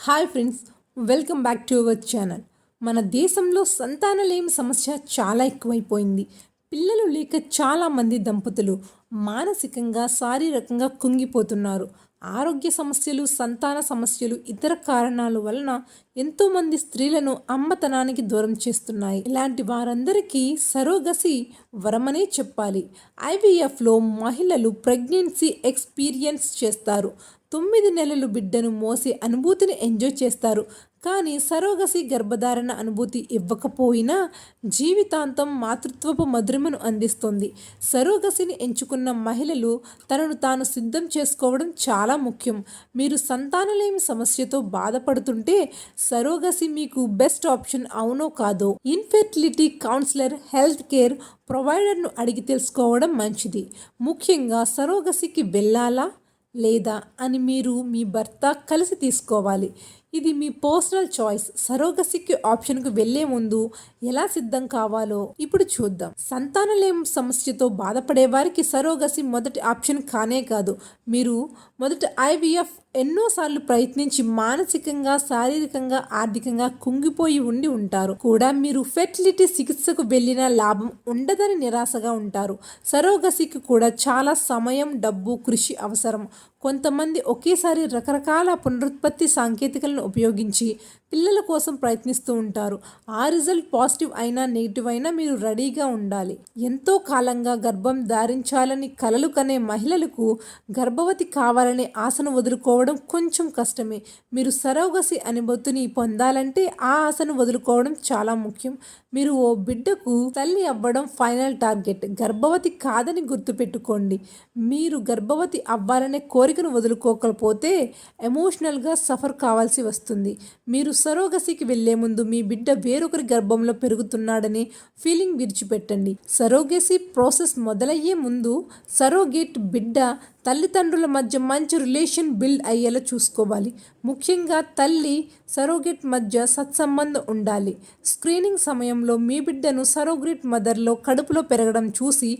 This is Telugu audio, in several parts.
Hi friends, welcome back to our channel. మన దేశంలో సంతానలేమి సమస్య చాలా ఎక్కువైపోయింది. పిల్లలు లేక చాలామంది దంపతులు మానసికంగా శారీరకంగా కుంగిపోతున్నారు. ఆరోగ్య సమస్యలు, సంతాన సమస్యలు, ఇతర కారణాల వలన ఎంతోమంది స్త్రీలను అమ్మతనానికి దూరం చేస్తున్నాయి. ఇలాంటి వారందరికీ సరోగసి వరమనే చెప్పాలి. ఐవీఎఫ్లో మహిళలు ప్రెగ్నెన్సీ ఎక్స్పీరియన్స్ చేస్తారు. 9 నెలలు బిడ్డను మోసే అనుభూతిని ఎంజాయ్ చేస్తారు. కానీ సరోగసి గర్భధారణ అనుభూతి ఇవ్వకపోయినా జీవితాంతం మాతృత్వపు మధురిమను అందిస్తుంది. సరోగసిని ఎంచుకున్న మహిళలు తనను తాను సిద్ధం చేసుకోవడం చాలా ముఖ్యం. మీరు సంతానలేమి సమస్యతో బాధపడుతుంటే సరోగసి మీకు బెస్ట్ ఆప్షన్ అవునో కాదో ఇన్ఫెర్టిలిటీ కౌన్సిలర్, హెల్త్ కేర్ ప్రొవైడర్ను అడిగి తెలుసుకోవడం మంచిది. ముఖ్యంగా సరోగసికి వెళ్ళాలా లేదా అని మీరు మీ భర్త కలిసి తీసుకోవాలి. ఇది మీ పర్సనల్ చాయిస్. సరోగసికి ఆప్షన్కు వెళ్లే ముందు ఎలా సిద్ధం కావాలో ఇప్పుడు చూద్దాం. సంతానలేమి సమస్యతో బాధపడే వారికి సరోగసి మొదటి ఆప్షన్ కానే కాదు. మీరు మొదట ఐవీఎఫ్ ఎన్నోసార్లు ప్రయత్నించి మానసికంగా, శారీరకంగా, ఆర్థికంగా కుంగిపోయి ఉంటారు కూడా. మీరు ఫెర్టిలిటీ చికిత్సకు వెళ్ళిన లాభం ఉండదని నిరాశగా ఉంటారు. సరోగసికి కూడా చాలా సమయం, డబ్బు, కృషి అవసరం. కొంతమంది ఒకేసారి రకరకాల పునరుత్పత్తి సాంకేతికలను ఉపయోగించి పిల్లల కోసం ప్రయత్నిస్తూ ఉంటారు. ఆ రిజల్ట్ పాజిటివ్ అయినా నెగిటివ్ అయినా మీరు రెడీగా ఉండాలి. ఎంతో కాలంగా గర్భం ధారించాలని కలలు కనే మహిళలకు గర్భవతి కావాలనే ఆశను వదులుకోవడం కొంచెం కష్టమే. మీరు సరోగసి అనుభూతిని పొందాలంటే ఆ ఆశను వదులుకోవడం చాలా ముఖ్యం. మీరు ఓ బిడ్డకు తల్లి అవ్వడం ఫైనల్ టార్గెట్. గర్భవతి కాదని గుర్తుపెట్టుకోండి. మీరు గర్భవతి అవ్వాలనే కోరికను వదులుకోకపోతే ఎమోషనల్గా సఫర్ కావాల్సి వస్తుంది. మీరు సరోగసికి వెళ్లే ముందు మీ బిడ్డ వేరొకరి గర్భంలో పెరుగుతున్నాడనే ఫీలింగ్ విడిచిపెట్టండి. సరోగసి ప్రాసెస్ మొదలయ్యే ముందు సరోగేట్ బిడ్డ తల్లిదండ్రుల మధ్య మంచి రిలేషన్ బిల్డ్ అయ్యేలా చూసుకోవాలి. ముఖ్యంగా తల్లి, సరోగేట్ మధ్య సత్సంబంధం ఉండాలి. స్క్రీనింగ్ సమయంలో మీ బిడ్డను సరోగేట్ మదర్లో కడుపులో పెరగడం చూసి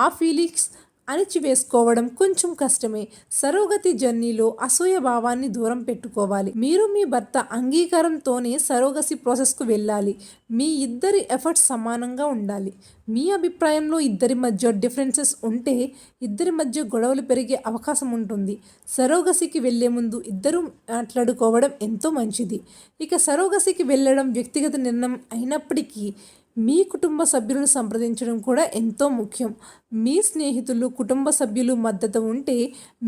ఆ ఫీలింగ్స్ అణిచివేసుకోవడం కొంచెం కష్టమే. సరోగతి జర్నీలో అసూయ భావాన్ని దూరం పెట్టుకోవాలి. మీరు మీ భర్త అంగీకారంతోనే సరోగసి ప్రాసెస్కు వెళ్ళాలి. మీ ఇద్దరి ఎఫర్ట్స్ సమానంగా ఉండాలి. మీ అభిప్రాయంలో ఇద్దరి మధ్య డిఫరెన్సెస్ ఉంటే ఇద్దరి మధ్య గొడవలు పెరిగే అవకాశం ఉంటుంది. సరోగసికి వెళ్లే ముందు ఇద్దరు మాట్లాడుకోవడం ఎంతో మంచిది. ఇక సరోగసికి వెళ్ళడం వ్యక్తిగత నిర్ణయం అయినప్పటికీ మీ కుటుంబ సభ్యులను సంప్రదించడం కూడా ఎంతో ముఖ్యం. మీ స్నేహితులు, కుటుంబ సభ్యులు మద్దతు ఉంటే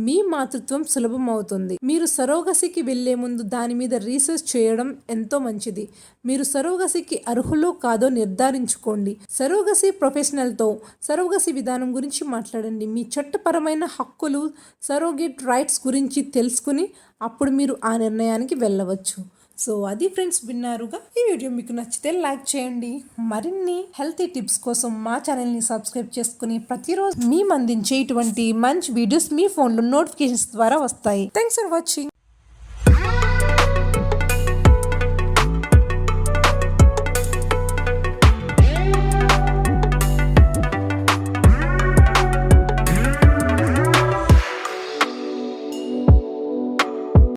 మీ మాతృత్వం సులభం అవుతుంది. మీరు సరోగసికి వెళ్లే ముందు దాని మీద రీసెర్చ్ చేయడం ఎంతో మంచిది. మీరు సరోగసికి అర్హులో కాదో నిర్ధారించుకోండి. సరోగసి ప్రొఫెషనల్తో సరోగసి విధానం గురించి మాట్లాడండి. మీ చట్టపరమైన హక్కులు, సరోగేట్ రైట్స్ గురించి తెలుసుకుని అప్పుడు మీరు ఆ నిర్ణయానికి వెళ్ళవచ్చు. సో అది ఫ్రెండ్స్, విన్నారుగా. ఈ వీడియో మీకు నచ్చితే లైక్ చేయండి. మరిన్ని హెల్తీ టిప్స్ కోసం మా ఛానల్ని సబ్స్క్రైబ్ చేసుకుని ప్రతిరోజు మేము అందించే ఇటువంటి మంచి వీడియోస్ మీ ఫోన్లో నోటిఫికేషన్స్ ద్వారా వస్తాయి. Thanks for watching.